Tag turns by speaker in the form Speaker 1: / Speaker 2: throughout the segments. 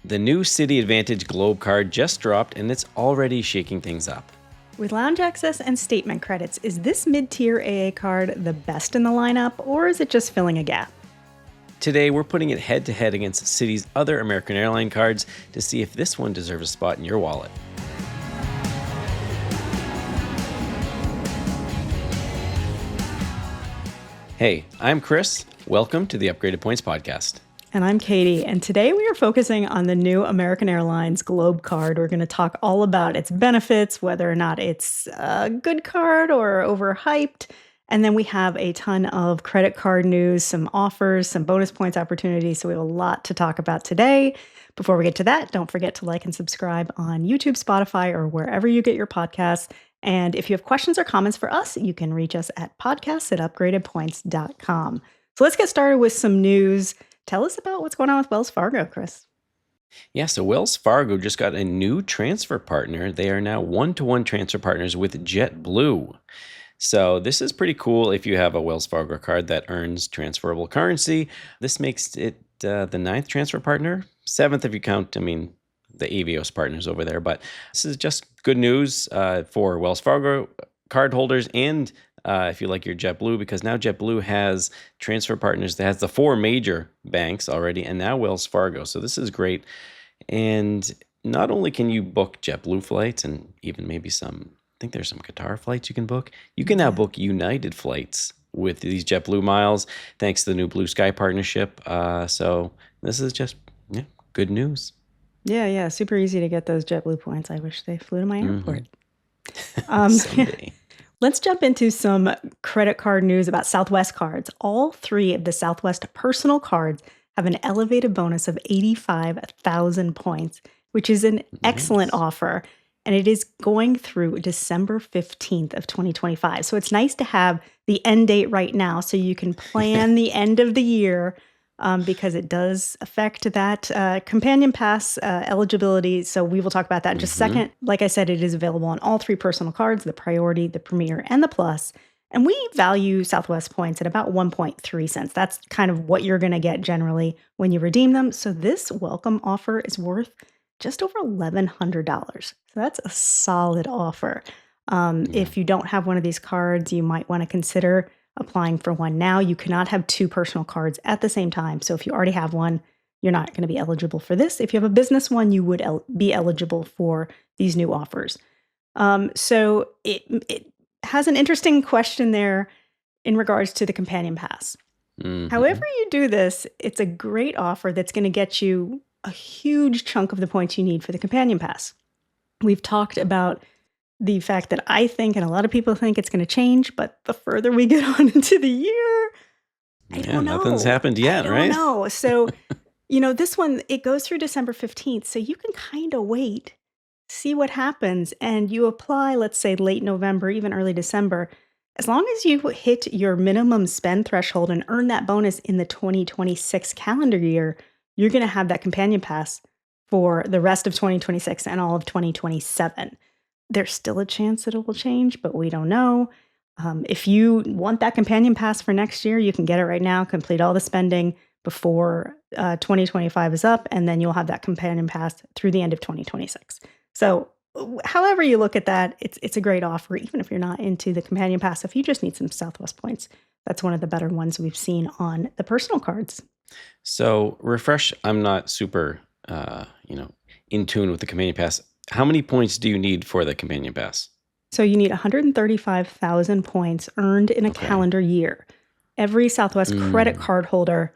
Speaker 1: The new Citi AAdvantage Globe Card just dropped and it's already shaking things up.
Speaker 2: With lounge access and statement credits, is this mid-tier AA card the best in the lineup, or is it just filling a gap?
Speaker 1: Today, we're putting it head-to-head against Citi's other American Airlines cards to see if this one deserves a spot in your wallet. Hey, I'm Chris. Welcome to the Upgraded Points Podcast.
Speaker 2: And I'm Katie, and today we are focusing on the new American Airlines Globe Card. We're going to talk all about its benefits, whether or not it's a good card or overhyped. And then we have a ton of credit card news, some offers, some bonus points opportunities. So we have a lot to talk about today. Before we get to that, don't forget to like and subscribe on YouTube, Spotify, or wherever you get your podcasts. And if you have questions or comments for us, you can reach us at podcasts@upgradedpoints.com. So let's get started with some news. Tell us about what's going on with Wells Fargo, Chris.
Speaker 1: Yeah, so Wells Fargo just got a new transfer partner. They are now one-to-one transfer partners with JetBlue. So this is pretty cool if you have a Wells Fargo card that earns transferable currency. This makes it the 9th transfer partner, 7th if you count, the Avios partners over there. But this is just good news for Wells Fargo cardholders and if you like your JetBlue, because now JetBlue has transfer partners that has the 4 major banks already, and now Wells Fargo. So this is great. And not only can you book JetBlue flights and even maybe I think there's some Qatar flights you can book. You can now book United flights with these JetBlue miles, thanks to the new Blue Sky partnership. So this is just good news.
Speaker 2: Yeah, super easy to get those JetBlue points. I wish they flew to my airport.
Speaker 1: Someday.
Speaker 2: Let's jump into some credit card news about Southwest cards. All 3 of the Southwest personal cards have an elevated bonus of 85,000 points, which is an excellent offer. And it is going through December 15th of 2025. So it's nice to have the end date right now so you can plan the end of the year because it does affect that companion pass eligibility. So we will talk about that in just a second. Like I said, it is available on all 3 personal cards, the Priority, the Premier, and the Plus. And we value Southwest points at about 1.3 cents. That's kind of what you're going to get generally when you redeem them. So this welcome offer is worth just over $1,100. So that's a solid offer. If you don't have one of these cards, you might want to consider applying for one now. You cannot have 2 personal cards at the same time. So if you already have one, you're not going to be eligible for this. If you have a business one, you would be eligible for these new offers. So it has an interesting question there in regards to the companion pass. However you do this, it's a great offer that's going to get you a huge chunk of the points you need for the companion pass. We've talked about the fact that I think, and a lot of people think, it's going to change, but the further we get on into the year, I don't know.
Speaker 1: Nothing's happened yet, right?
Speaker 2: I don't know. So, this one, it goes through December 15th, so you can kind of wait, see what happens, and you apply, let's say, late November, even early December. As long as you hit your minimum spend threshold and earn that bonus in the 2026 calendar year, you're going to have that companion pass for the rest of 2026 and all of 2027. There's still a chance that it will change, but we don't know. If you want that companion pass for next year, you can get it right now, complete all the spending before 2025 is up, and then you'll have that companion pass through the end of 2026. So however you look at that, it's a great offer, even if you're not into the companion pass. If you just need some Southwest points, that's one of the better ones we've seen on the personal cards.
Speaker 1: So refresh, I'm not super, in tune with the companion pass. How many points do you need for the companion pass?
Speaker 2: So you need 135,000 points earned in a calendar year. Every Southwest credit card holder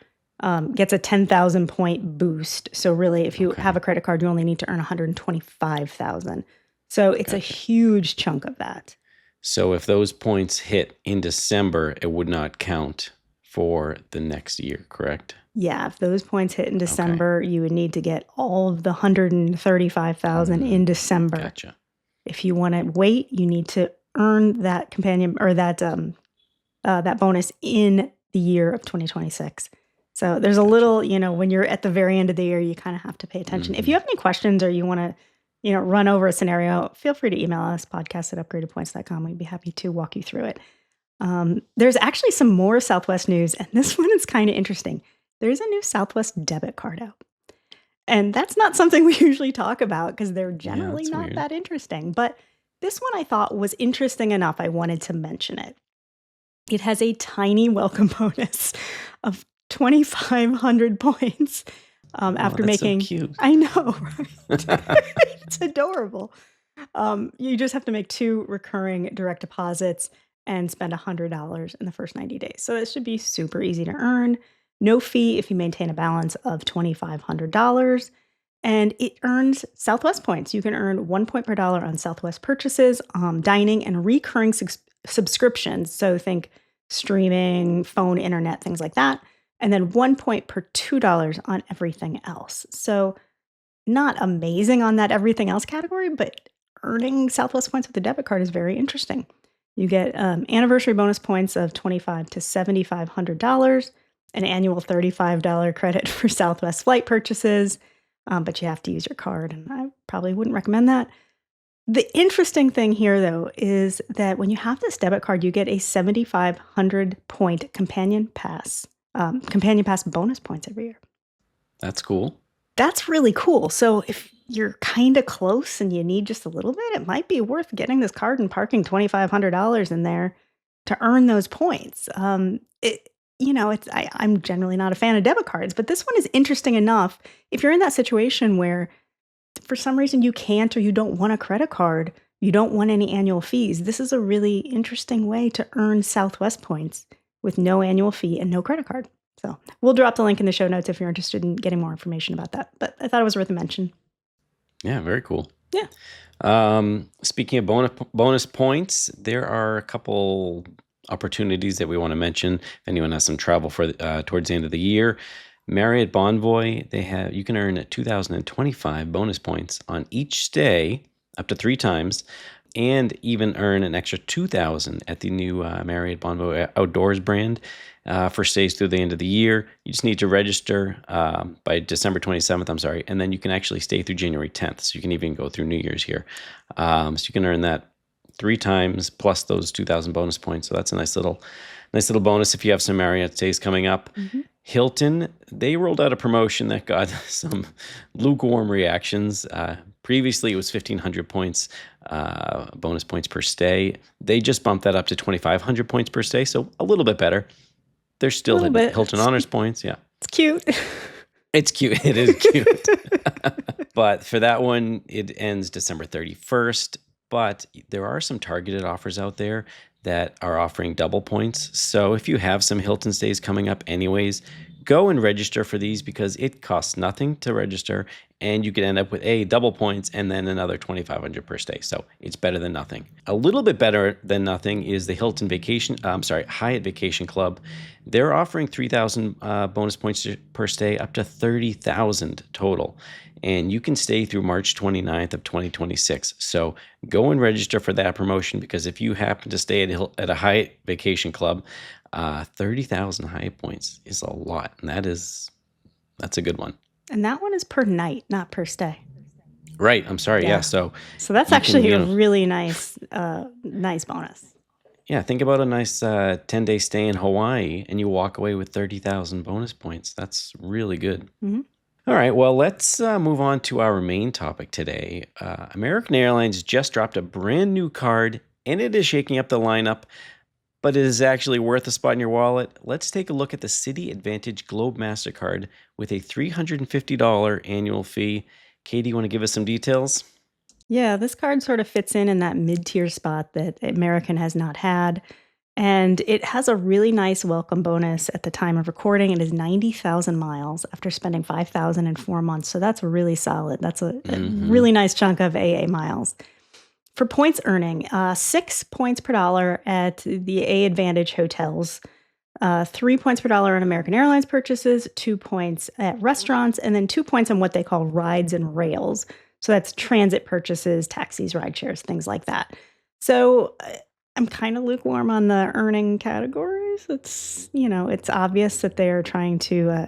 Speaker 2: gets a 10,000 point boost. So really, if you have a credit card, you only need to earn 125,000. So it's a huge chunk of that.
Speaker 1: So if those points hit in December, it would not count for the next year, correct?
Speaker 2: Yeah, if those points hit in December, you would need to get all of the 135,000 in December.
Speaker 1: Gotcha.
Speaker 2: If you want to wait, you need to earn that companion or that bonus in the year of 2026. So there's a little, when you're at the very end of the year, you kind of have to pay attention. If you have any questions or you want to, run over a scenario, feel free to email us, podcast@upgradedpoints.com. We'd be happy to walk you through it. There's actually some more Southwest news, and this one is kind of interesting. There's a new Southwest debit card out. And that's not something we usually talk about because they're
Speaker 1: Yeah,
Speaker 2: generally
Speaker 1: that's
Speaker 2: not
Speaker 1: weird.
Speaker 2: that interesting. But this one I thought was interesting enough. I wanted to mention it. It has a tiny welcome bonus of 2,500 points
Speaker 1: Oh,
Speaker 2: after
Speaker 1: that's so
Speaker 2: making,
Speaker 1: cute.
Speaker 2: I know, right? It's adorable. You just have to make 2 recurring direct deposits and spend $100 in the first 90 days. So it should be super easy to earn. No fee if you maintain a balance of $2,500. And it earns Southwest points. You can earn 1 point per dollar on Southwest purchases, dining, and recurring subscriptions. So think streaming, phone, internet, things like that. And then 1 point per $2 on everything else. So not amazing on that everything else category, but earning Southwest points with a debit card is very interesting. You get anniversary bonus points of $25 to $7,500, an annual $35 credit for Southwest flight purchases, but you have to use your card, and I probably wouldn't recommend that. The interesting thing here, though, is that when you have this debit card, you get a 7,500 point companion pass bonus points every year.
Speaker 1: That's cool.
Speaker 2: That's really cool. So if you're kind of close and you need just a little bit, it might be worth getting this card and parking $2,500 in there to earn those points. I'm generally not a fan of debit cards, but this one is interesting enough. If you're in that situation where for some reason you can't or you don't want a credit card, you don't want any annual fees, this is a really interesting way to earn Southwest points with no annual fee and no credit card. So we'll drop the link in the show notes if you're interested in getting more information about that. But I thought it was worth a mention.
Speaker 1: Yeah, very cool.
Speaker 2: Yeah.
Speaker 1: Speaking of bonus points, there are a couple opportunities that we want to mention. If anyone has some travel for towards the end of the year, Marriott Bonvoy, you can earn 2,025 bonus points on each stay up to 3 times, and even earn an extra 2,000 at the new Marriott Bonvoy Outdoors brand for stays through the end of the year. You just need to register by December 27th, I'm sorry, and then you can actually stay through January 10th. So you can even go through New Year's here. So you can earn that 3 times plus those 2,000 bonus points. So that's a nice little bonus if you have some Marriott stays coming up.
Speaker 2: Mm-hmm.
Speaker 1: Hilton, they rolled out a promotion that got some lukewarm reactions. Previously, it was 1,500 points, bonus points per stay. They just bumped that up to 2,500 points per stay, so a little bit better. There's still Hilton Honors points, yeah.
Speaker 2: It's cute.
Speaker 1: It's cute. It is cute. But for that one, it ends December 31st. But there are some targeted offers out there that are offering double points. So if you have some Hilton stays coming up anyways, go and register for these because it costs nothing to register and you could end up with double points and then another 2,500 per stay. So it's better than nothing. A little bit better than nothing is the Hyatt Vacation Club. They're offering 3,000 bonus points per stay up to 30,000 total. And you can stay through March 29th of 2026. So go and register for that promotion because if you happen to stay at a Hyatt Vacation Club, 30,000 Hyatt points is a lot. And that's a good one.
Speaker 2: And that one is per night, not per stay.
Speaker 1: Right. I'm sorry. Yeah. So
Speaker 2: that's actually a really nice bonus.
Speaker 1: Yeah. Think about a nice 10-day stay in Hawaii and you walk away with 30,000 bonus points. That's really good.
Speaker 2: Mm-hmm.
Speaker 1: All right, well, let's move on to our main topic today. American Airlines just dropped a brand new card, and it is shaking up the lineup, but it is actually worth a spot in your wallet. Let's take a look at the Citi AAdvantage Globe MasterCard with a $350 annual fee. Katie, you want to give us some details?
Speaker 2: Yeah, this card sort of fits in that mid-tier spot that American has not had. And it has a really nice welcome bonus at the time of recording. It is 90,000 miles after spending 5,000 in 4 months. So that's really solid. That's a really nice chunk of AA miles. For points earning, 6 points per dollar at the AAdvantage hotels, 3 points per dollar on American Airlines purchases, 2 points at restaurants, and then 2 points on what they call rides and rails. So that's transit purchases, taxis, ride shares, things like that. So I'm kind of lukewarm on the earning categories. It's obvious that they're trying to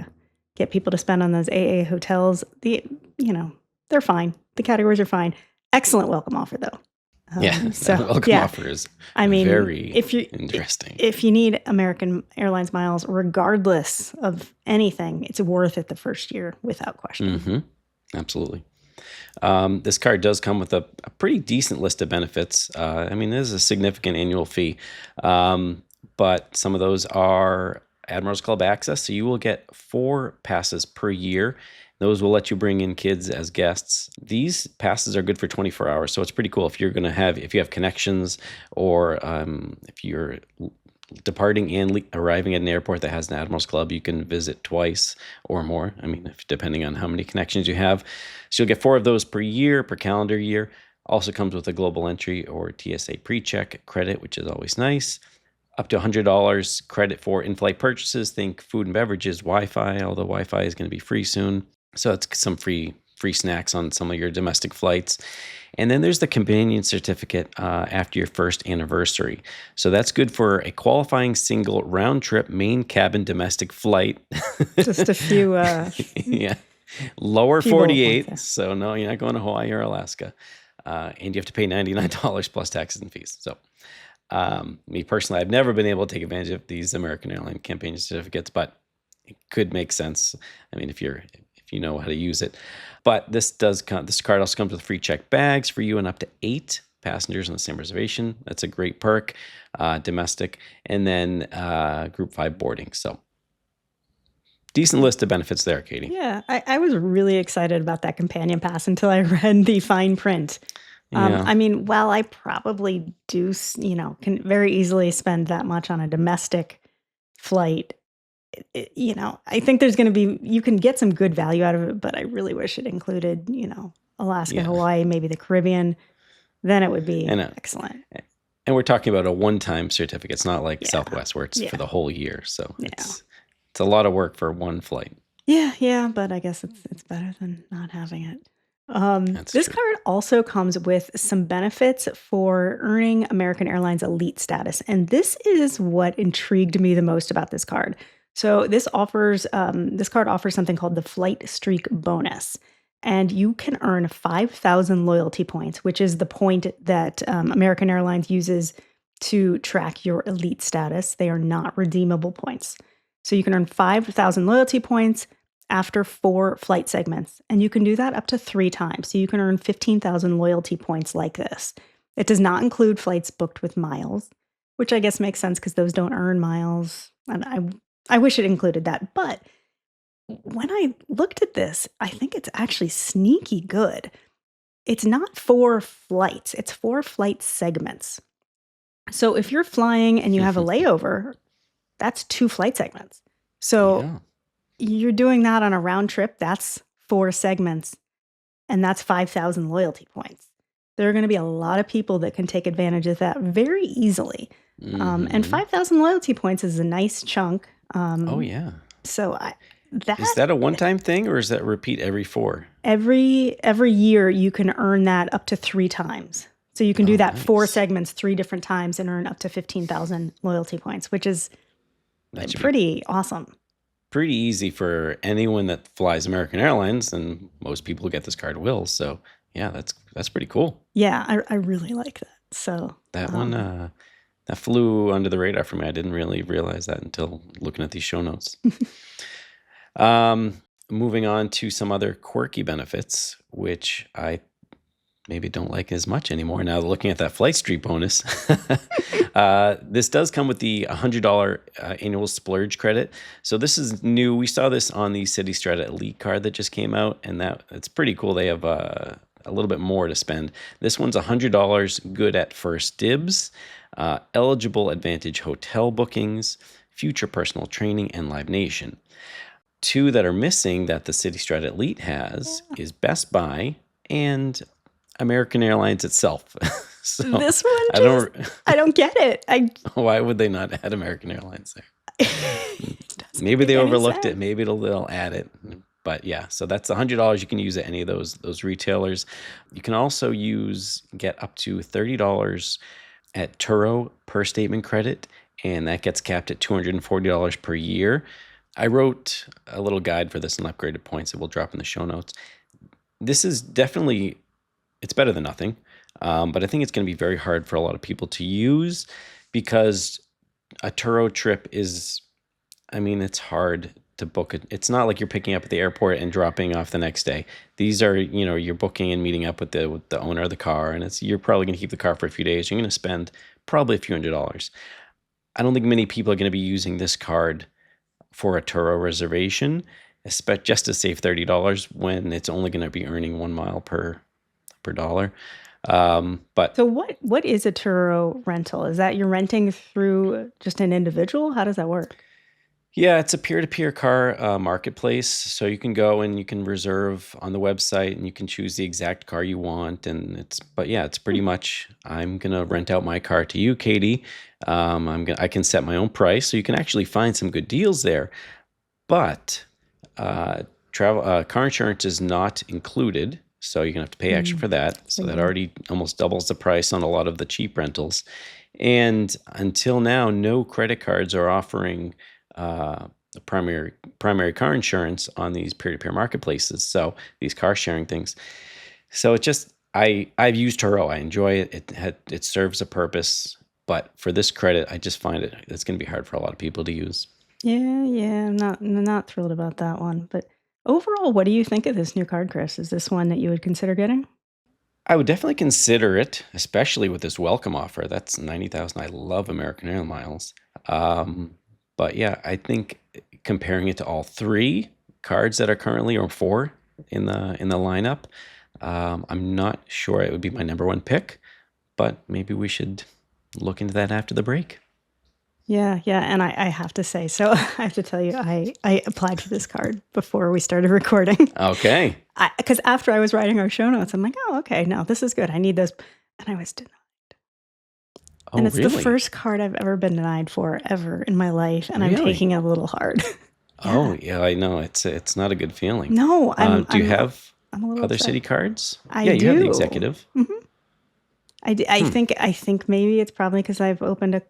Speaker 2: get people to spend on those AA hotels. They're fine. The categories are fine. Excellent welcome offer, though.
Speaker 1: Welcome offer is very interesting.
Speaker 2: If you need American Airlines miles, regardless of anything, it's worth it the first year without question.
Speaker 1: Mm-hmm. Absolutely. This card does come with a pretty decent list of benefits. I mean, there's a significant annual fee, um, but some of those are Admirals Club access. So you will get 4 passes per year. Those will let you bring in kids as guests. These passes are good for 24 hours, so it's pretty cool if if you have connections, or if you're departing and arriving at an airport that has an Admirals Club, you can visit twice or more. I mean, depending on how many connections you have. So you'll get 4 of those per year, per calendar year. Also comes with a global entry or TSA pre-check credit, which is always nice. Up to $100 credit for in-flight purchases. Think food and beverages, Wi-Fi, although Wi-Fi is going to be free soon. So it's some free snacks on some of your domestic flights. And then there's the companion certificate after your first anniversary. So that's good for a qualifying single round trip main cabin domestic flight.
Speaker 2: Just a few
Speaker 1: Yeah. Lower
Speaker 2: few bullet points
Speaker 1: 48.
Speaker 2: there.
Speaker 1: So no, you're not going to Hawaii or Alaska. And you have to pay $99 plus taxes and fees. So me personally, I've never been able to take advantage of these American Airlines campaign certificates, but it could make sense. I mean, if you know how to use it. But this card also comes with free checked bags for you and up to 8 passengers on the same reservation. That's a great perk, domestic, and then group 5 boarding. So decent list of benefits there, Katie.
Speaker 2: Yeah, I was really excited about that companion pass until I read the fine print.
Speaker 1: Yeah.
Speaker 2: I mean, while I probably do, can very easily spend that much on a domestic flight, I think there's going to you can get some good value out of it, but I really wish it included, Alaska,
Speaker 1: Yeah.
Speaker 2: Hawaii, maybe the Caribbean. Then it would be
Speaker 1: And
Speaker 2: excellent.
Speaker 1: and we're talking about a one-time certificate. It's not like
Speaker 2: Yeah.
Speaker 1: Southwest where it's
Speaker 2: Yeah.
Speaker 1: for the whole year. So
Speaker 2: Yeah.
Speaker 1: it's a lot of work for one flight.
Speaker 2: Yeah, but I guess it's better than not having it.
Speaker 1: That's
Speaker 2: This
Speaker 1: true.
Speaker 2: card also comes with some benefits for earning American Airlines elite status, and this is what intrigued me the most about this card. So this card offers something called the Flight Streak Bonus, and you can earn 5,000 loyalty points, which is the point that American Airlines uses to track your elite status. They are not redeemable points. So you can earn 5,000 loyalty points after 4 flight segments, and you can do that up to 3 times. So you can earn 15,000 loyalty points like this. It does not include flights booked with miles, which I guess makes sense because those don't earn miles. And I wish it included that. But when I looked at this, I think it's actually sneaky good. It's not 4 flights, it's 4 flight segments. So if you're flying and you have a layover, that's 2 flight segments. So
Speaker 1: Yeah.
Speaker 2: you're doing that on a round trip, that's 4 segments, and that's 5,000 loyalty points. There are going to be a lot of people that can take advantage of that very easily. And
Speaker 1: Mhm.
Speaker 2: 5,000 loyalty points is a nice chunk.
Speaker 1: Oh yeah.
Speaker 2: So
Speaker 1: Is that a one-time thing or is that repeat every 4?
Speaker 2: every year you can earn that up to 3 times. So you can do
Speaker 1: Oh,
Speaker 2: that 4
Speaker 1: nice.
Speaker 2: segments 3 different times and earn up to 15,000 loyalty points, which is
Speaker 1: That should be
Speaker 2: pretty awesome.
Speaker 1: pretty easy for anyone that flies American Airlines, and most people who get this card will. So yeah, that's pretty cool.
Speaker 2: Yeah, I really like that. So
Speaker 1: That one that flew under the radar for me. I didn't really realize that until looking at these show notes. Moving on to some other quirky benefits, which I maybe don't like as much anymore now looking at that flight street bonus. This does come with the $100 annual splurge credit. So this is new. We saw this on the Citi Strata Elite card that just came out, and it's pretty cool. They have a little bit more to spend. This one's $100 good at first dibs, eligible AAdvantage hotel bookings, future personal training, and Live Nation. 2 that are missing that the Citi Strata Elite has is Best Buy and American Airlines itself. So
Speaker 2: this one
Speaker 1: I don't.
Speaker 2: I don't get it.
Speaker 1: Why would they not add American Airlines there?
Speaker 2: It doesn't
Speaker 1: Maybe they
Speaker 2: make any
Speaker 1: overlooked it.
Speaker 2: sense.
Speaker 1: Maybe they'll add it. But yeah, so that's $100 you can use at any of those retailers. You can also get up to $30 at Turo per statement credit, and that gets capped at $240 per year. I wrote a little guide for this in upgraded points that we'll drop in the show notes. This is definitely, it's better than nothing, but I think it's going to be very hard for a lot of people to use because a Turo trip is, I mean, it's hard to book it. It's not like you're picking up at the airport and dropping off the next day. These are, you're booking and meeting up with the owner of the car, and you're probably going to keep the car for a few days. You're going to spend probably a few $100s. I don't think many people are going to be using this card for a Turo reservation, just to save $30 when it's only going to be earning 1 mile per dollar. But
Speaker 2: So what is a Turo rental? Is that you're renting through just an individual? How does that work?
Speaker 1: yeah, it's a peer-to-peer car marketplace. So you can go and you can reserve on the website, and you can choose the exact car you want. But yeah, it's pretty much, I'm gonna rent out my car to you, Katie. I can set my own price, so you can actually find some good deals there. But car insurance is not included, so you're gonna have to pay extra for that. So that already almost doubles the price on a lot of the cheap rentals. And until now, no credit cards are offering the primary car insurance on these peer-to-peer marketplaces. So these car sharing things. So I've used Turo. I enjoy it. It serves a purpose. But for this credit, I just find it's going to be hard for a lot of people to use.
Speaker 2: Yeah, I'm not thrilled about that one. But overall, what do you think of this new card, Chris? Is this one that you would consider getting?
Speaker 1: I would definitely consider it, especially with this welcome offer. That's 90,000. I love American Air miles. But yeah, I think comparing it to all three cards that are currently, or four in the lineup, I'm not sure it would be my number one pick, but maybe we should look into that after the break.
Speaker 2: Yeah, and I have to say, so I have to tell you, I applied for this card before we started recording.
Speaker 1: Okay.
Speaker 2: Because after I was writing our show notes, I'm like, oh, okay, no, this is good. I need this. And I was denied.
Speaker 1: Oh,
Speaker 2: And it's the
Speaker 1: really?
Speaker 2: first card I've ever been denied for ever in my life, and I'm
Speaker 1: Really?
Speaker 2: taking it a little hard.
Speaker 1: Oh, yeah, I know. It's not a good feeling.
Speaker 2: No,
Speaker 1: Do you have
Speaker 2: I'm a little
Speaker 1: other
Speaker 2: upset.
Speaker 1: Citi cards?
Speaker 2: I
Speaker 1: Yeah, you have the
Speaker 2: do.
Speaker 1: executive.
Speaker 2: I think maybe it's probably because I've opened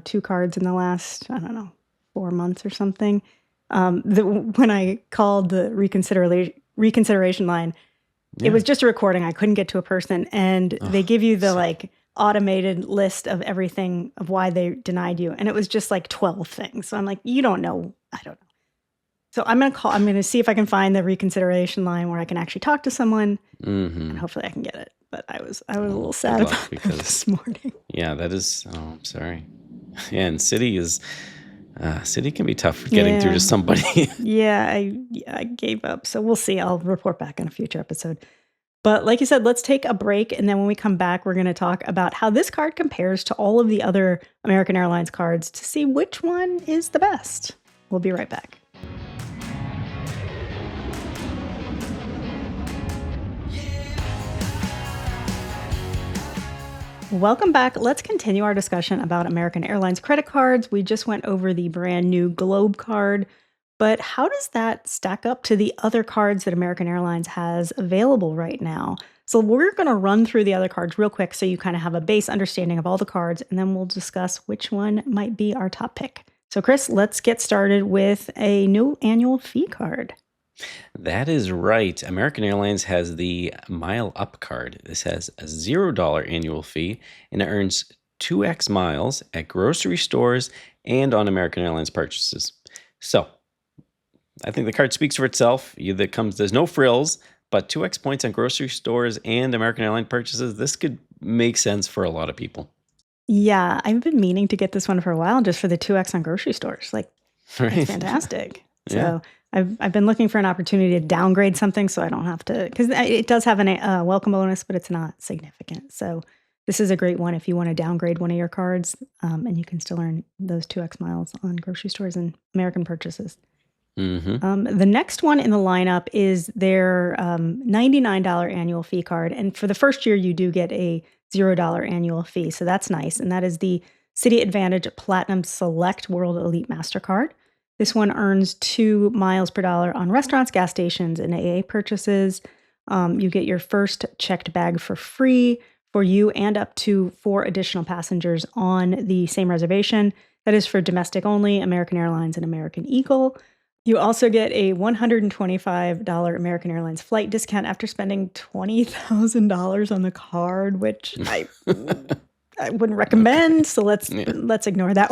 Speaker 2: 2 cards in the last, I don't know, 4 months or something. When I called the reconsideration line, it was just a recording. I couldn't get to a person, and they give you the automated list of everything of why they denied you, and it was just like 12 things. So I'm like, you don't know. I don't know. So I'm gonna see if I can find the reconsideration line where I can actually talk to someone, and hopefully I can get it. But I was a little sad
Speaker 1: luck,
Speaker 2: about that
Speaker 1: because
Speaker 2: this morning.
Speaker 1: Yeah, that is. Oh, I'm sorry. Yeah, and Citi can be tough getting through to somebody.
Speaker 2: Yeah, I gave up. So we'll see. I'll report back on a future episode. But like you said, let's take a break. And then when we come back, we're going to talk about how this card compares to all of the other American Airlines cards to see which one is the best. We'll be right back. Welcome back. Let's continue our discussion about American Airlines credit cards. We just went over the brand new Globe Card, but how does that stack up to the other cards that American Airlines has available right now? So we're going to run through the other cards real quick so you kind of have a base understanding of all the cards, and then we'll discuss which one might be our top pick. So Chris, let's get started with a new annual fee card.
Speaker 1: That is right. American Airlines has the Mile Up card. This has a $0 annual fee, and it earns 2x miles at grocery stores and on American Airlines purchases. So I think the card speaks for itself. There's no frills, but 2x points on grocery stores and American Airlines purchases. This could make sense for a lot of people.
Speaker 2: Yeah, I've been meaning to get this one for a while just for the 2x on grocery stores.
Speaker 1: Right.
Speaker 2: It's fantastic.
Speaker 1: Yeah.
Speaker 2: So I've been looking for an opportunity to downgrade something so I don't have to, because it does have a welcome bonus, but it's not significant. So this is a great one if you want to downgrade one of your cards, and you can still earn those 2x miles on grocery stores and American purchases. The next one in the lineup is their $99 annual fee card. And for the first year, you do get a $0 annual fee. So that's nice. And that is the Citi AAdvantage Platinum Select World Elite MasterCard. This one earns 2 miles per dollar on restaurants, gas stations, and AA purchases. You get your first checked bag for free for you and up to 4 additional passengers on the same reservation. That is for domestic only, American Airlines and American Eagle. You also get a $125 American Airlines flight discount after spending $20,000 on the card, which I wouldn't
Speaker 1: Okay.
Speaker 2: recommend, so
Speaker 1: Yeah.
Speaker 2: let's ignore that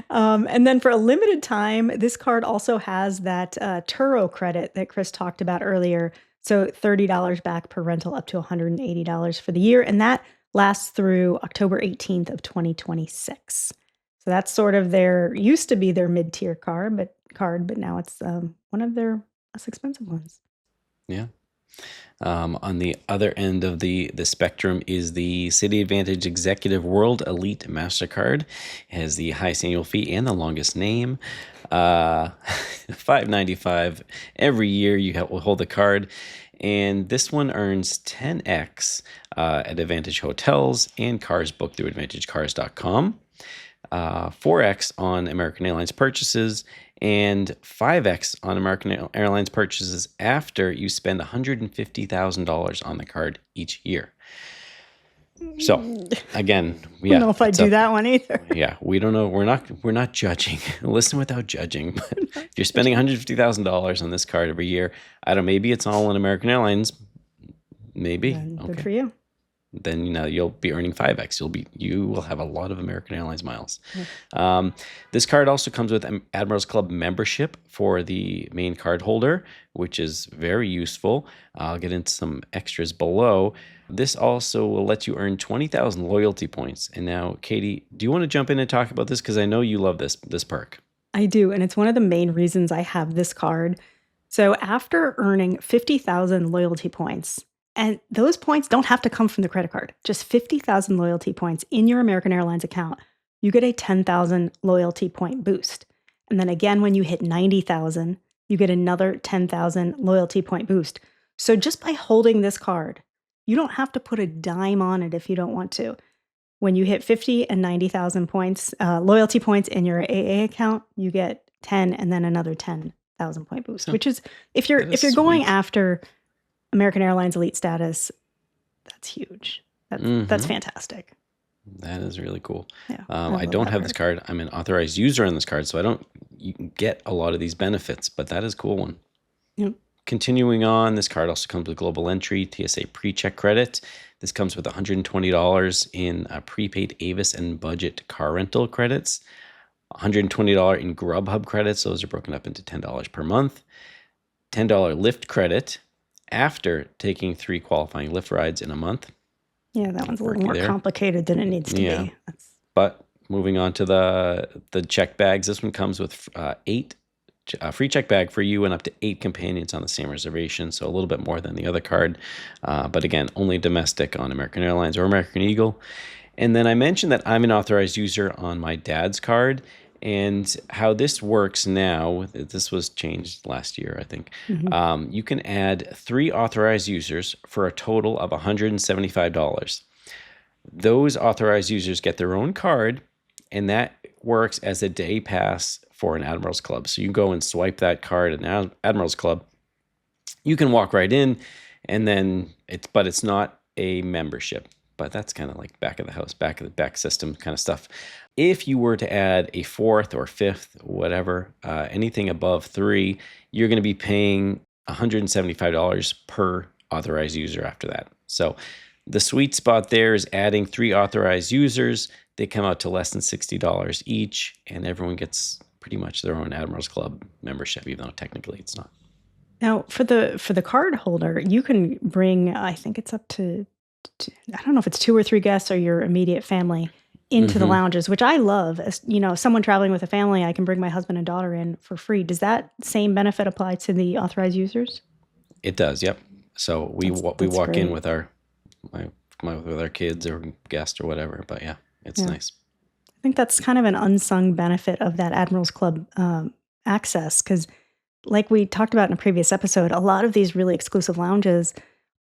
Speaker 2: one. And then for a limited time, this card also has that Turo credit that Chris talked about earlier. So $30 back per rental, up to $180 for the year, and that lasts through October 18th of 2026. So that's sort of their used to be their mid-tier card, but now it's one of their less expensive ones.
Speaker 1: Yeah. On the other end of the spectrum is the Citi AAdvantage Executive World Elite MasterCard. It has the highest annual fee and the longest name. Uh, $5.95 every year will hold the card. And this one earns 10x at Advantage Hotels and cars booked through AdvantageCars.com. 4x on American Airlines purchases, and 5x on American Airlines purchases after you spend $150,000 on the card each year. So, again,
Speaker 2: I don't
Speaker 1: yeah,
Speaker 2: know if I
Speaker 1: it's
Speaker 2: do
Speaker 1: up.
Speaker 2: that one either.
Speaker 1: Yeah, we don't know. We're not judging. Listen without judging. But if you're spending
Speaker 2: Judging.
Speaker 1: $150,000 on this card every year, I don't. Maybe it's all on American Airlines. Maybe.
Speaker 2: Then good
Speaker 1: Okay.
Speaker 2: for you.
Speaker 1: Then you'll be earning 5x. You will have a lot of American Airlines miles.
Speaker 2: Yeah.
Speaker 1: This card also comes with Admirals Club membership for the main card holder, which is very useful. I'll get into some extras below. This also will let you earn 20,000 loyalty points. And now, Katie, do you want to jump in and talk about this? Because I know you love this perk.
Speaker 2: I do, and it's one of the main reasons I have this card. So after earning 50,000 loyalty points, and those points don't have to come from the credit card, just 50,000 loyalty points in your American Airlines account, you get a 10,000 loyalty point boost. And then again, when you hit 90,000, you get another 10,000 loyalty point boost. So just by holding this card, you don't have to put a dime on it if you don't want to. When you hit 50 and 90,000 points, loyalty points in your AA account, you get 10 and then another 10,000 point boost,
Speaker 1: Huh,
Speaker 2: which is
Speaker 1: that is
Speaker 2: if you're going
Speaker 1: sweet.
Speaker 2: after American Airlines elite status, that's huge. That's
Speaker 1: Mm-hmm.
Speaker 2: fantastic.
Speaker 1: That is really cool.
Speaker 2: Yeah,
Speaker 1: I
Speaker 2: love
Speaker 1: don't
Speaker 2: that
Speaker 1: have this
Speaker 2: perk.
Speaker 1: card. I'm an authorized user on this card, so I don't you can get a lot of these benefits, but that is a cool one.
Speaker 2: Yep.
Speaker 1: Continuing on, this card also comes with global entry, TSA pre-check credit. This comes with $120 in prepaid Avis and budget car rental credits, $120 in Grubhub credits. Those are broken up into $10 per month. $10 Lyft credit after taking 3 qualifying Lyft rides in a month.
Speaker 2: Yeah, that one's a little
Speaker 1: Perky
Speaker 2: more
Speaker 1: there.
Speaker 2: complicated than it needs to
Speaker 1: Yeah.
Speaker 2: be.
Speaker 1: But moving on to the check bags, this one comes with 8 free check bag for you and up to 8 companions on the same reservation, so a little bit more than the other card. But again, only domestic on American Airlines or American Eagle. And then I mentioned that I'm an authorized user on my dad's card, and how this works now. This was changed last year, I think.
Speaker 2: Mhm.
Speaker 1: You can add 3 authorized users for a total of $175. Those authorized users get their own card, and that works as a day pass for an Admirals Club. So you go and swipe that card at an Admirals Club. You can walk right in, and then it's not a membership. But that's kind of like back of the house, back system kind of stuff. If you were to add a 4th or 5th, whatever, anything above 3, you're going to be paying $175 per authorized user after that. So the sweet spot there is adding 3 authorized users. They come out to less than $60 each, and everyone gets pretty much their own Admirals Club membership, even though technically it's not.
Speaker 2: Now, for the card holder, you can bring, I think it's up to, I don't know if it's 2 or 3 guests or your immediate family into the
Speaker 1: Mm-hmm.
Speaker 2: lounges, which I love. As someone traveling with a family, I can bring my husband and daughter in for free. Does that same benefit apply to the authorized users?
Speaker 1: It does, yep. So we
Speaker 2: That's
Speaker 1: walk in
Speaker 2: great.
Speaker 1: with with our kids or guests or whatever. But yeah, it's
Speaker 2: Yeah.
Speaker 1: nice.
Speaker 2: I think that's kind of an unsung benefit of that Admirals Club access, because like we talked about in a previous episode, a lot of these really exclusive lounges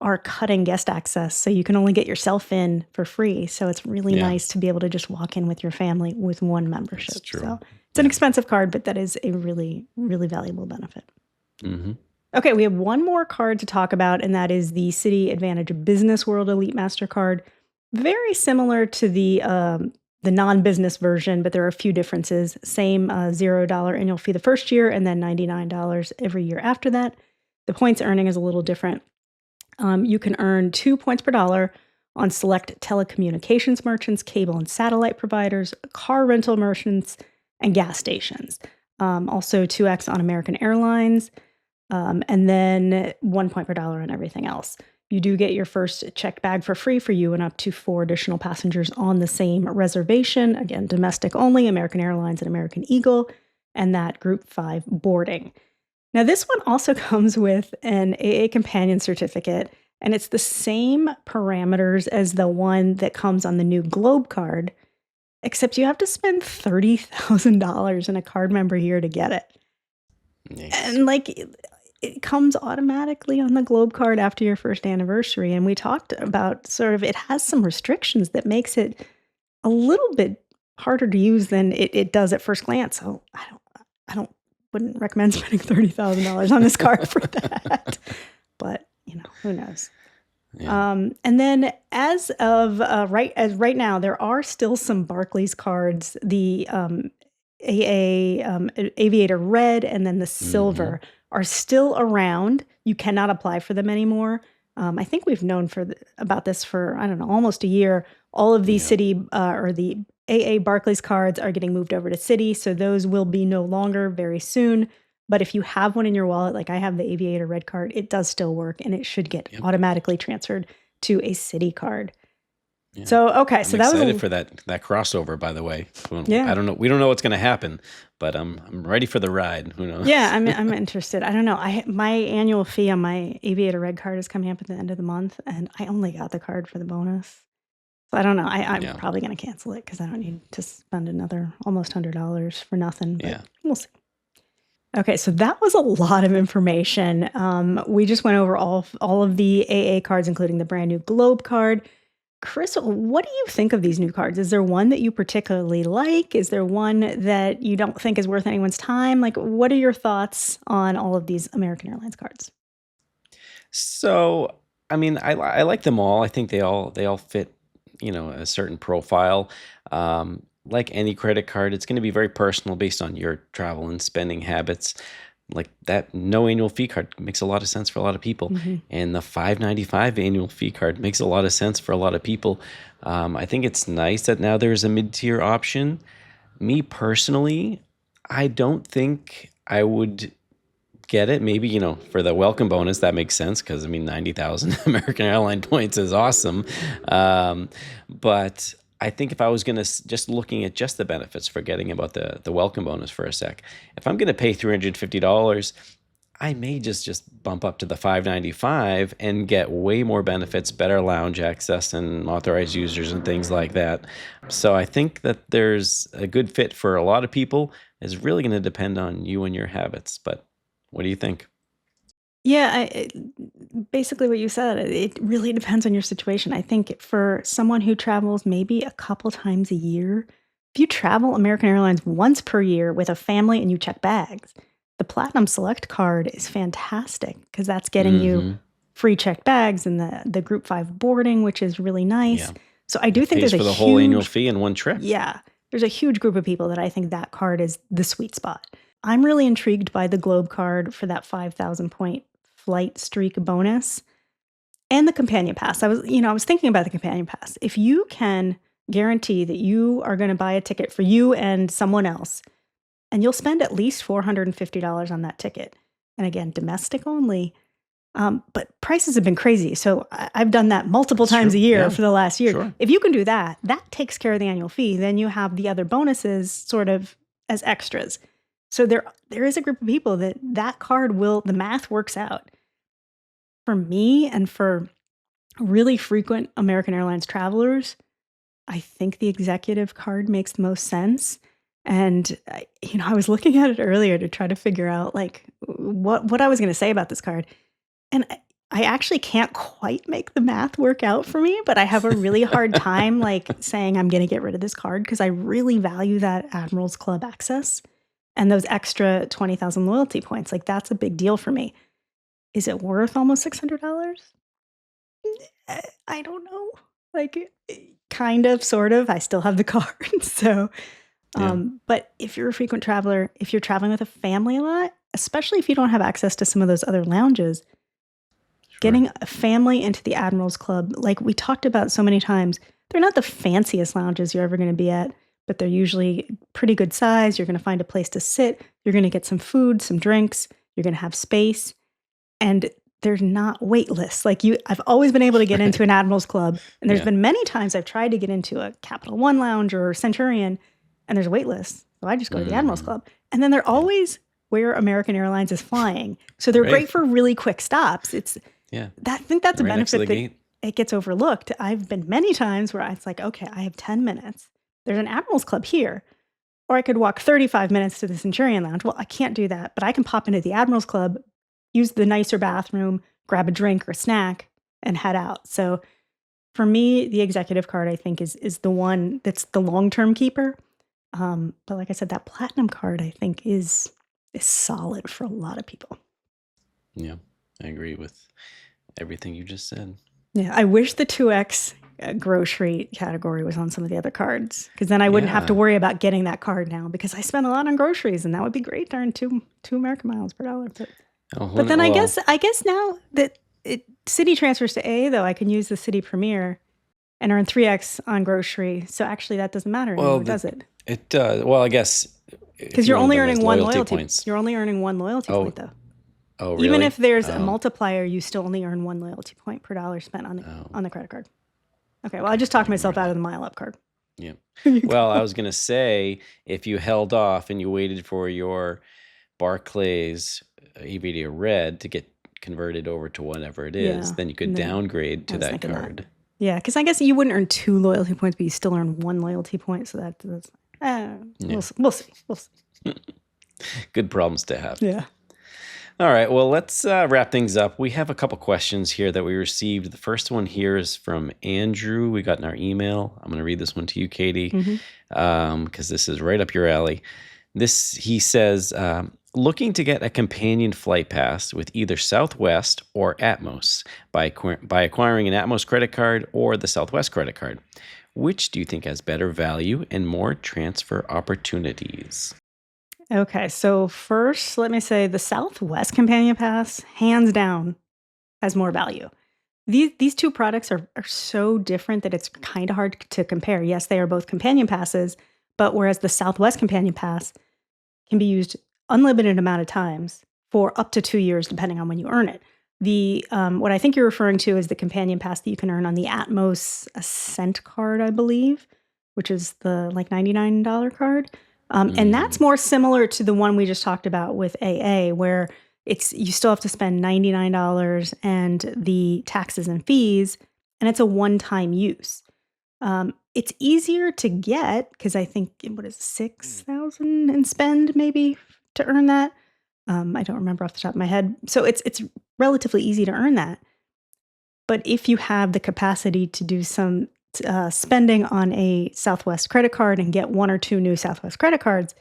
Speaker 2: are cutting guest access. So you can only get yourself in for free. So it's really
Speaker 1: Yeah,
Speaker 2: nice to be able to just walk in with your family with one membership.
Speaker 1: that's true.
Speaker 2: So it's an
Speaker 1: Yeah.
Speaker 2: expensive card, but that is a really, really valuable benefit.
Speaker 1: Mm-hmm.
Speaker 2: Okay, we have one more card to talk about, and that is the Citi AAdvantage Business World Elite MasterCard. Very similar to the non-business version, but there are a few differences. Same $0 annual fee the first year, and then $99 every year after that. The points earning is a little different. You can earn 2 points per dollar on select telecommunications merchants, cable and satellite providers, car rental merchants, and gas stations. Also 2x on American Airlines, and then 1 point per dollar on everything else. You do get your first checked bag for free for you and up to 4 additional passengers on the same reservation. Again, domestic only, American Airlines and American Eagle, and that Group 5 boarding. Now, this one also comes with an AA companion certificate, and it's the same parameters as the one that comes on the new Globe Card, except you have to spend $30,000 in a card member year to get it.
Speaker 1: Yikes.
Speaker 2: And like it comes automatically on the Globe Card after your first anniversary. And we talked about sort of it has some restrictions that makes it a little bit harder to use than it does at first glance. So I wouldn't recommend spending $30,000 on this card for that. But who knows?
Speaker 1: Yeah.
Speaker 2: And then as of right now, there are still some Barclays cards, the Aviator Red and then the Silver are still around. You cannot apply for them anymore. I think we've known about this for, I don't know, almost a year. All of these Citi or the AA Barclays cards are getting moved over to Citi, so those will be no longer very soon. But if you have one in your wallet, like I have the Aviator Red card, it does still work, and it should get automatically transferred to a Citi card.
Speaker 1: Yeah.
Speaker 2: So okay,
Speaker 1: I'm
Speaker 2: so that was
Speaker 1: excited for that crossover. By the way,
Speaker 2: Yeah.
Speaker 1: I don't know. We don't know what's going to happen, but I'm ready for the ride. Who knows?
Speaker 2: Yeah, I'm interested. I don't know. My annual fee on my Aviator Red card is coming up at the end of the month, and I only got the card for the bonus. So I don't know. I'm probably going to cancel it because I don't need to spend another almost $100 for nothing. But we'll see. Okay, so that was a lot of information. We just went over all of the AA cards, including the brand new Globe card. Chris, what do you think of these new cards? Is there one that you particularly like? Is there one that you don't think is worth anyone's time? Like, what are your thoughts on all of these American Airlines cards?
Speaker 1: So, I mean, I like them all. I think they all fit, a certain profile. Like any credit card, it's going to be very personal based on your travel and spending habits. Like that no annual fee card makes a lot of sense for a lot of people. And the $5.95 annual fee card makes a lot of sense for a lot of people. I think it's nice that now there's a mid-tier option. Me personally, I don't think I would get it. Maybe, for the welcome bonus, that makes sense because, 90,000 American Airline points is awesome. But I think if I was going to just looking at just the benefits, forgetting about the welcome bonus for a sec, if I'm going to pay $350, I may just bump up to the $5.95 and get way more benefits, better lounge access and authorized users and things like that. So I think that there's a good fit for a lot of people. It's really going to depend on you and your habits. But what do you think?
Speaker 2: Yeah, basically what you said, it really depends on your situation. I think for someone who travels maybe a couple times a year, if you travel American Airlines once per year with a family and you check bags, the Platinum Select card is fantastic because that's getting you free checked bags and the Group 5 boarding, which is really nice.
Speaker 1: Yeah.
Speaker 2: So I do think
Speaker 1: Pays
Speaker 2: there's
Speaker 1: for
Speaker 2: a
Speaker 1: the whole annual
Speaker 2: huge
Speaker 1: fee in one trip.
Speaker 2: Yeah, there's a huge group of people that I think that card is the sweet spot. I'm really intrigued by the Globe card for that 5,000 point flight streak bonus and the companion pass. I was thinking about the companion pass. If you can guarantee that you are going to buy a ticket for you and someone else, and you'll spend at least $450 on that ticket, and again, domestic only, but prices have been crazy. So I've done that multiple times a year for the last year.
Speaker 1: Sure.
Speaker 2: If you can do that, that takes care of the annual fee. Then you have the other bonuses sort of as extras. So there is a group of people that card the math works out. For me and for really frequent American Airlines travelers, I think the executive card makes the most sense. And I was looking at it earlier to try to figure out like what I was going to say about this card. And I actually can't quite make the math work out for me, but I have a really hard time like saying I'm going to get rid of this card because I really value that Admirals Club access and those extra 20,000 loyalty points. Like that's a big deal for me. Is it worth almost $600? I don't know. Like kind of, sort of. I still have the card. So, but if you're a frequent traveler, if you're traveling with a family a lot, especially if you don't have access to some of those other lounges,
Speaker 1: Sure.
Speaker 2: getting a family into the Admirals Club, like we talked about so many times, they're not the fanciest lounges you're ever going to be at, but they're usually pretty good size. You're going to find a place to sit. You're going to get some food, some drinks. You're going to have space. And there's not wait lists. I've always been able to get into an Admirals Club. And there's
Speaker 1: Yeah.
Speaker 2: been many times I've tried to get into a Capital One lounge or Centurion, and there's wait lists. So I just go to the Admirals Club. And then they're
Speaker 1: Yeah.
Speaker 2: always where American Airlines is flying. So they're
Speaker 1: Right.
Speaker 2: great for really quick stops.
Speaker 1: Yeah.
Speaker 2: I think that's a
Speaker 1: Right next to
Speaker 2: benefit
Speaker 1: the
Speaker 2: that
Speaker 1: gate.
Speaker 2: it gets overlooked. I've been many times where it's like, okay, I have 10 minutes. There's an Admirals Club here. Or I could walk 35 minutes to the Centurion Lounge. Well, I can't do that, but I can pop into the Admirals Club, use the nicer bathroom, grab a drink or snack, and head out. So for me, the executive card, I think, is the one that's the long-term keeper. But like I said, that platinum card, I think, is solid for a lot of people.
Speaker 1: Yeah, I agree with everything you just said.
Speaker 2: Yeah, I wish the 2X grocery category was on some of the other cards, because then I wouldn't have to
Speaker 1: Yeah.
Speaker 2: worry about getting that card now, because I spend a lot on groceries, and that would be great to earn two American miles per dollar. But then I
Speaker 1: Well,
Speaker 2: guess now that Citi transfers to A, though, I can use the Citi Premier and earn 3X on grocery. So actually, that doesn't matter anymore, does it?
Speaker 1: it does. Well, I guess
Speaker 2: Because
Speaker 1: if you
Speaker 2: you're
Speaker 1: want to
Speaker 2: only
Speaker 1: them as
Speaker 2: earning one
Speaker 1: loyalty
Speaker 2: loyalty.
Speaker 1: points.
Speaker 2: You're only earning one loyalty
Speaker 1: Oh,
Speaker 2: point, though.
Speaker 1: oh,
Speaker 2: Even
Speaker 1: really?
Speaker 2: if there's a
Speaker 1: Oh,
Speaker 2: multiplier, you still only earn one loyalty point per dollar spent on
Speaker 1: oh,
Speaker 2: the credit card. Okay, well, I just talked myself out of the mile up card.
Speaker 1: yeah.
Speaker 2: You
Speaker 1: Well, I
Speaker 2: go.
Speaker 1: was gonna say if you held off and you waited for your Barclays Aviator Red to get converted over to whatever it is,
Speaker 2: Yeah,
Speaker 1: then you could
Speaker 2: and then
Speaker 1: downgrade
Speaker 2: I
Speaker 1: to
Speaker 2: was
Speaker 1: that
Speaker 2: thinking that.
Speaker 1: card.
Speaker 2: Yeah, because I guess you wouldn't earn 2 loyalty points, but you still earn 1 loyalty point. So that's
Speaker 1: Yeah.
Speaker 2: we'll see. We'll see.
Speaker 1: Good problems to have.
Speaker 2: Yeah.
Speaker 1: All right, well, let's wrap things up. We have a couple questions here that we received. The first one here is from Andrew. We got in our email. I'm going to read this one to you, Katie, because this is right up your alley. He says, looking to get a companion flight pass with either Southwest or Atmos by acquiring an Atmos credit card or the Southwest credit card. Which do you think has better value and more transfer opportunities?
Speaker 2: Okay, so first, let me say the Southwest Companion Pass, hands down, has more value. These two products are so different that it's kind of hard to compare. Yes, they are both companion passes, but whereas the Southwest Companion Pass can be used unlimited amount of times for up to 2 years, depending on when you earn it. The what I think you're referring to is the companion pass that you can earn on the Atmos Ascent card, I believe, which is the like $99 card. And that's more similar to the one we just talked about with AA, where you still have to spend $99 and the taxes and fees, and it's a one-time use. It's easier to get because I think what is it, 6,000 in spend maybe to earn that. I don't remember off the top of my head. So it's relatively easy to earn that. But if you have the capacity to do some spending on a Southwest credit card and get 1 or 2 new Southwest credit cards,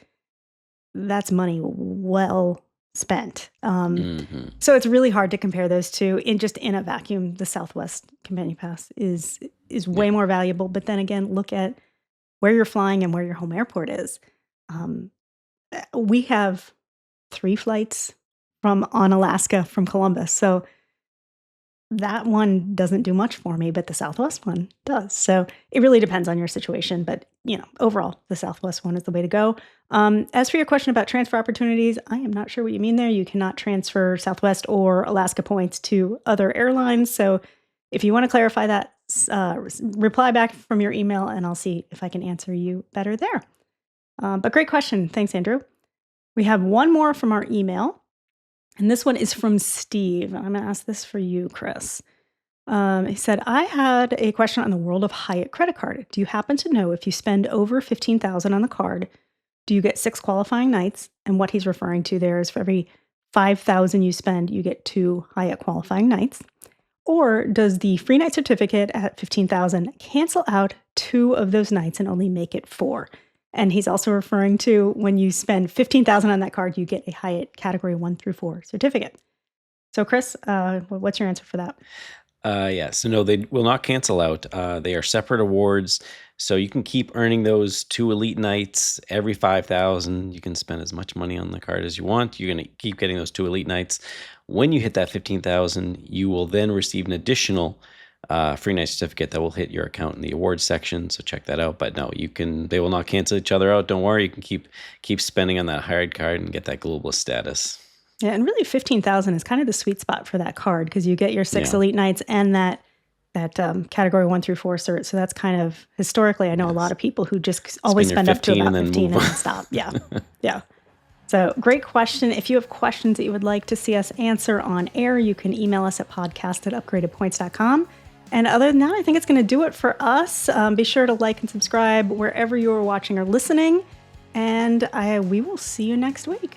Speaker 2: that's money well spent. So it's really hard to compare those two. In a vacuum, the Southwest Companion Pass is way more valuable. But then again, look at where you're flying and where your home airport is. We have 3 flights on Alaska from Columbus. So that one doesn't do much for me, but the Southwest one does. So it really depends on your situation. But, overall, the Southwest one is the way to go. As for your question about transfer opportunities, I am not sure what you mean there. You cannot transfer Southwest or Alaska points to other airlines. So if you want to clarify that, reply back from your email and I'll see if I can answer you better there. But great question. Thanks, Andrew. We have one more from our email. And this one is from Steve. I'm going to ask this for you, Chris. He said, I had a question on the World of Hyatt credit card. Do you happen to know if you spend over $15,000 on the card, do you get 6 qualifying nights? And what he's referring to there is for every $5,000 you spend, you get 2 Hyatt qualifying nights. Or does the free night certificate at $15,000 cancel out 2 of those nights and only make it 4? And he's also referring to when you spend $15,000 on that card, you get a Hyatt category 1 through 4 certificate. So Chris, what's your answer for that?
Speaker 1: Yeah, so no, they will not cancel out. They are separate awards, so you can keep earning those 2 elite nights every 5,000. You can spend as much money on the card as you want. You're gonna keep getting those 2 elite nights. When you hit that 15,000, you will then receive an additional free night certificate that will hit your account in the awards section. So check that out. But no, you can. They will not cancel each other out. Don't worry. You can keep spending on that Hyatt card and get that globalist status.
Speaker 2: Yeah, and really 15,000 is kind of the sweet spot for that card because you get your 6
Speaker 1: Yeah.
Speaker 2: elite nights and that category 1 through 4 cert. So that's kind of historically, I know a lot of people who just always
Speaker 1: your
Speaker 2: spend up to
Speaker 1: 15
Speaker 2: about
Speaker 1: and then
Speaker 2: 15
Speaker 1: move
Speaker 2: and
Speaker 1: on.
Speaker 2: then stop. Yeah. Yeah. So great question. If you have questions that you would like to see us answer on air, you can email us at podcast@upgradedpoints.com. And other than that, I think it's going to do it for us. Be sure to like and subscribe wherever you are watching or listening. And we will see you next week.